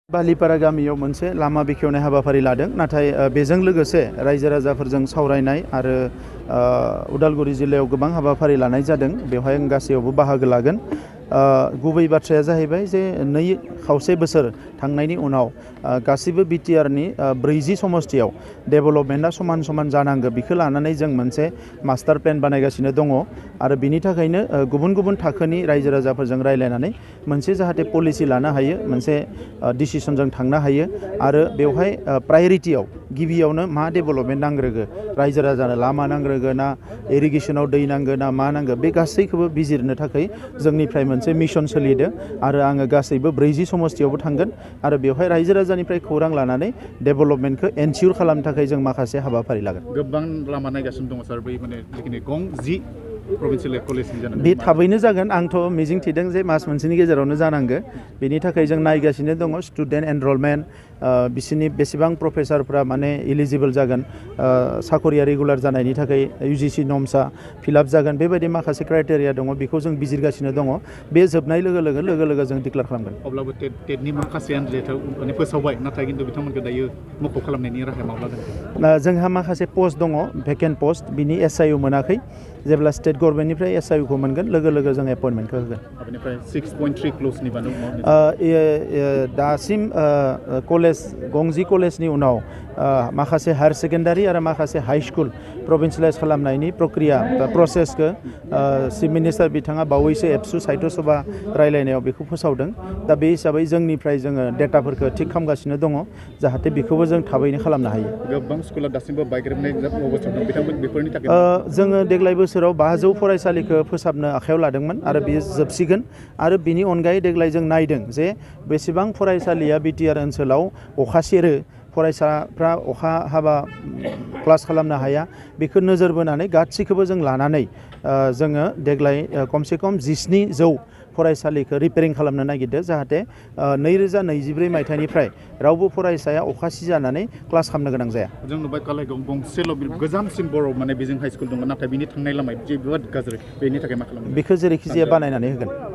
बालिपारा गामियाव मोनसे लामा बेखेवनाय हाबाफारि लादों नाथाय बेजों लोगोसे रायजो राजाफोरजों सावरायनाय आरो उदालगुरि जिल्लायाव गोबां हाबाफारि लानाय जादों बेवहाय आं गासैयावबो बाहागो लागोन गुबै बाथ्राया जाहैबाय जे 2.5 बोसोर थांनायनि उनाव गासिबो बिटिआरनि 40 समस्थियाव डेभेलपमेन्टआ समान समान जानांगौ बेखौ लानानै जों मोनसे मास्टार प्लेन बानायगासिनो दङ आरो बिनि थाखायनो गुबुन गुबुन थाखोनि रायजो राजाफोरजों रायलायनानै मोनसे जाहाथे पलिसि लानो हायो मोनसे डिसिसनजों थांनो हायो आरो बेवहाय प्रायोरिटियाव गिबियावनो मा डेभेलपमेन्ट नांग्रोगो रायजो राजानो लामा नांग्रोगो ना इरिगेसनाव दै नांगो ना मा नांगो बे गासैखौबो बिजिरनो थाखाय जोंनिफ्राय मोनसे मिशन सोलिदों आरो आङो गासैबो 40 समस्थियावबो थांगोन आरो बेवहाय रायजो राजानिफ्राय खौरां लानानै डेभेलपमेन्टखौ एनसियर खालामनो थाखाय जों माखासे हाबाफारि लागोन गोबां लामा नायगासिनो दङ सार बै माने जिखिनि गं 10 प्रभिन्सियेल कलेजनि जानानै बे थाबैनो जागोन आंथ' मिजिं थिदों जे मास मोनसेनि गेजेरावनो जानांगो बेनि थाखाय जों नायगासिनो दङ स्टुडेन्ट एनरलमेन्ट बिसोरनि बेसेबां प्रफेसारफ्रा माने इलिजिबल जागोन साखरिया रेगुलार जानायनि थाखाय UGC नर्मसा फिलआप जागोन बेबायदि माखासे क्राइटेरिया दङ बेखौ जों बिजिरगासिनो दङ बे जोबनाय लोगो लोगो जों डिक्लेयार खालामगोन अब्लाबो टेटनि माखासे आनजादाव माने फोसावबाय नाथाय खिन्थु बिथांमोनखौ दायो मखौ खालामनायनि राहाया मा लादों जोंहा माखासे पोस्ट दङ भेकेन्ट पोस्ट बिनि SIU मोनाखै जेब्ला स्टेट गभर्नमेन्टनिफ्राय SIU खौ मोनगोन लोगो जों एपइन्टमेन्टखौ होगोन बेनिफ्राय 6.3 क्ल'सनि दासिम कलेज गंजि कलेजनि उनाव माखासे हायर सेकेन्डारि आरो माखासे हाई स्कुल प्रभिन्सियेलाइज खालामनायनि प्रक्रिया बा प्रसेसखौ चिफ मिनिस्टार बिथाङा बावैसो एबसु साहित्य सभा रायलायनायाव बेखौ फोसावदों दा बे हिसाबै जोंनिफ्राय जोङो डेटाफोरखौ थिक खालामगासिनो दङ जाहाथे बेखौबो जों थाबैनो खालामनो हायो गोबां स्कुला दासिमबो बायग्रेबनाय अबस्थायाव दं बिथांमोन बेफोरनि थाखाय जोङो देग्लाय बोसोराव 500 फरायसालिखौ फोसाबनो आखायाव लादोंमोन आरो बेयो जोबसिगोन आरो बिनि अनगायै देग्लाय जों नायदों जे बेसेबां फरायसालिया बिटिआर ओनसोलाव अखा सेरो फरायसाफ्रा अखा हाबा क्लास खालामनो हाया बेखौ नोजोर बोनानै गासैखौबो जों लानानै जोङो देग्लाय खमसे खम 1700 फरायसालिखौ रिपेयारिं खालामनो नागिरदों जाहाथे 2024 मायथाइनिफ्राय रावबो फरायसाया अखा सिजानानै क्लास खालामनो गोनां जाया जों नुबाय कालाइगाव गंसेल' गोजामसिन बर' माने बेजों हाइ स्कुल दङ नाथाय बिनि थांनाय लामाया जोबोद गाज्रि बेनि थाखाय मा खालामो बेखौ जेरैखि जाया बानायनानै होगोन